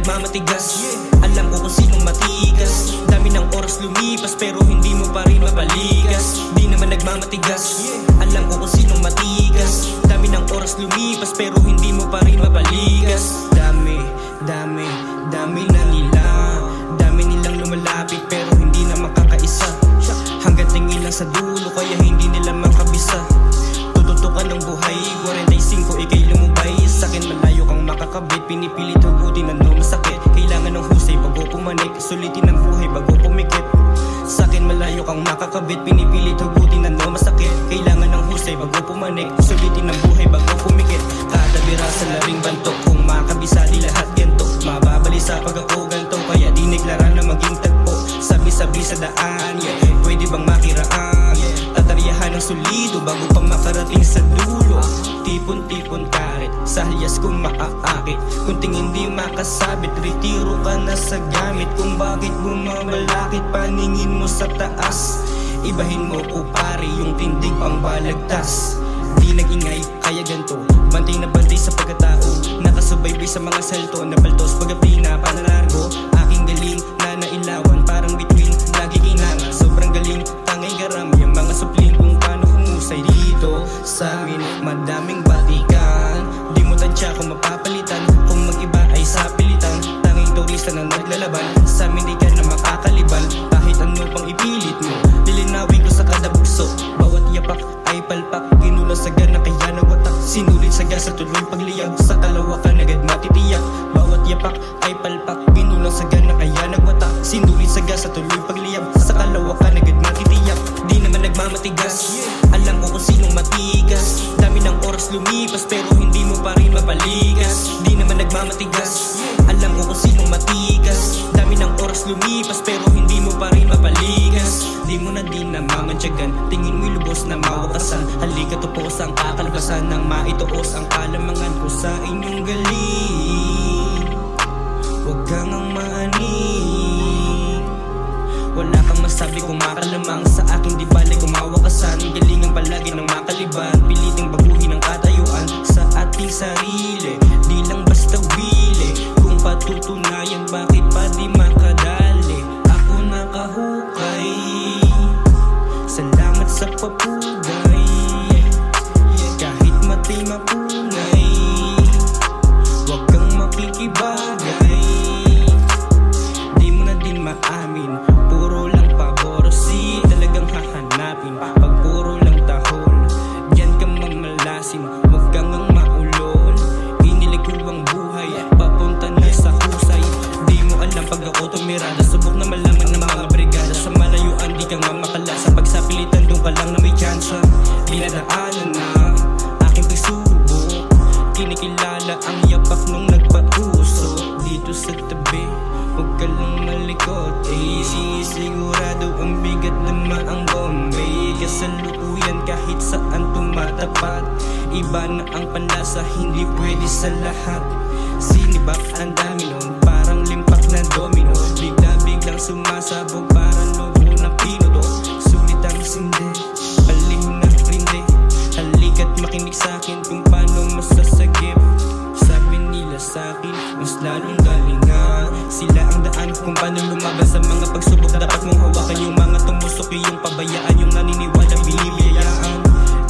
nagmamatigas. Alam ko kung sinong matigas. Dami ng oras lumipas pero hindi mo pa rin mapaligas. Di naman nagmamatigas. Alam ko kung sinong matigas. Dami ng oras lumipas pero hindi mo pa rin mapaligas. Dami na nila. Dami nilang lumalapit pero hindi na makakaisa. Hanggang tingin lang sa dulo kaya hindi nila makabisa. Tututukan ng buhay 45 ikay lumubay. Sa'kin malayo kang makakabit. Pinipilit hugutin ang masakit. Kailangan ng husay bago pumanik. Sulitin ang buhay bago pumikit. Sa'kin malayo kang makakabit. Pinipilit hugutin ang masakit. Kailangan ng husay bago pumanik. Sulitin ang buhay bago pumikit. Kada birasa na ring bantok. Kung makabisa di lahat ganto. Mababali sa pag ako ganto. Kaya di neklara na maging tagpo. Sabi-sabi sa daan, pwede bang makiraan? Tataryahan ng solido bago pa makarating sa dulo. Tipon-tipon karet sa halyas kung maaakit. Kung tingin di makasabit, retiro ka na sa gamit. Kung bakit bumabalakit, paningin mo sa taas. Ibahin mo o pare yung tindig pang balagtas. Di nag-ingay, kaya ganto. Bantay na bantay sa pagkatao. Nakasubaybay sa mga salto. Napaltos pag-api na panalargo. Aking galing na nailawan. Parang between, lagi kinanga. Sobrang galing, tangay garam. Yung mga supling kung paano humusay dito sa amin. Madaming batikan. Di mo tansya kung mapapalitan. Kung mag-iba ay sa pilitan. Tanging turista na naglalaban. Sa amin di ka na makakaliban. Kahit ano pang ipilit mo, lilinawin ko sa kada bukso. Bawat yapak ay palpak. Ginulang saga na kaya nagwatak. Sinulit saga sa tuloy pagliyag. Sa kalawa ka nagad matitiyak. Bawat yapak ay palpak. Ginulang saga na kaya nagwatak. Sinulit saga sa tuloy pagliyag. Sa kalawa ka nagad matitiyak. Di naman nagmamatigas. Alam ko kung sinong matigas. Dami ng oras lumipas pero hindi mo pa rin mapaligas. Di naman nagmamatigas. Alam ko kung sinong matigas. Dami ng oras lumipas pero hindi mo pa rin mapaligas. Di mo na din namamantyagan. Tingin mo'y lubos na mawakasan. Halika tupos ang kakalabasan ng maituos ang kalamangan ko sa inyong galing. Huwag kang ang maaning. Wala kang masabi kung makalamang sa akin di balik kumawakasan. Galing ang palagi ng makaliban. Piliting baguhin ang katayuan sa ating sarili. Di lang basta wili. Kung patutunayan bakit pa di makadali. Ako nakahukay. Salamat sa papugay. Kahit matay mapungay. Huwag kang makikibagay. Di mo na din maamin. Puro lang paborosi. Talagang hahanapin. Pag puro lang tahol, diyan ka mamalasin. Huwag kang ang maulol. Inilig ko ang buhay. Papunta na sa husay. Di mo alam pag ako tumirada. Subok na malaman ng mga brigada. Sa malayuan di ka nga makalasa. Pag sa pilitan doon ka lang na may tsansa. Dinadaanan na aking pagsubok. Kinikilala ang yapak nung nagpatuso. Dito sa tabi, huwag ka lang malikot. Sigurado ang bigat na ang Bombay. Kasalukuyan kahit saan tumatapat. Iba na ang panlasa, hindi pwede sa lahat. Sinibak ang dami nun, parang limpak na domino. Bigla-biglang sumasabog, parang lobo na pinuto. Sulit ang sindi, paling na rindi. Halika't makinig sa'kin kung paano masasagip. Sabi nila sa'kin, mas lalong galingan. Sila ang daan kung paano lumaban sa mga pagsubok. Dapat mong hawakan yung mga tumusok, yung pabayaan, yung naniniwala binibiyayaan.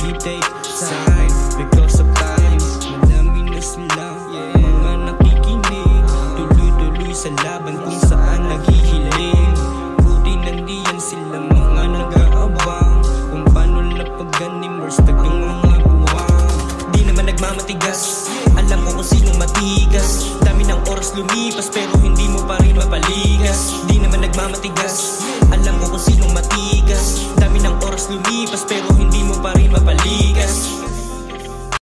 We take time because of time. Madami na sila, mga nakikinig. Tuloy-tuloy sa laban kung saan naghihiling. Buti nandiyan sila mga nag-aabang. Kung paano lapagan ni Mers tagang mga buwang. Di naman nagmamatigas. Alam ko kung sinong matigas. Dami ng oras lumipas pero hindi mo pa rin mapaligas. Di naman nagmamatigas. Alam ko kung sinong matigas. Dami ng oras lumipas pero hindi mo pa rin mapaligas.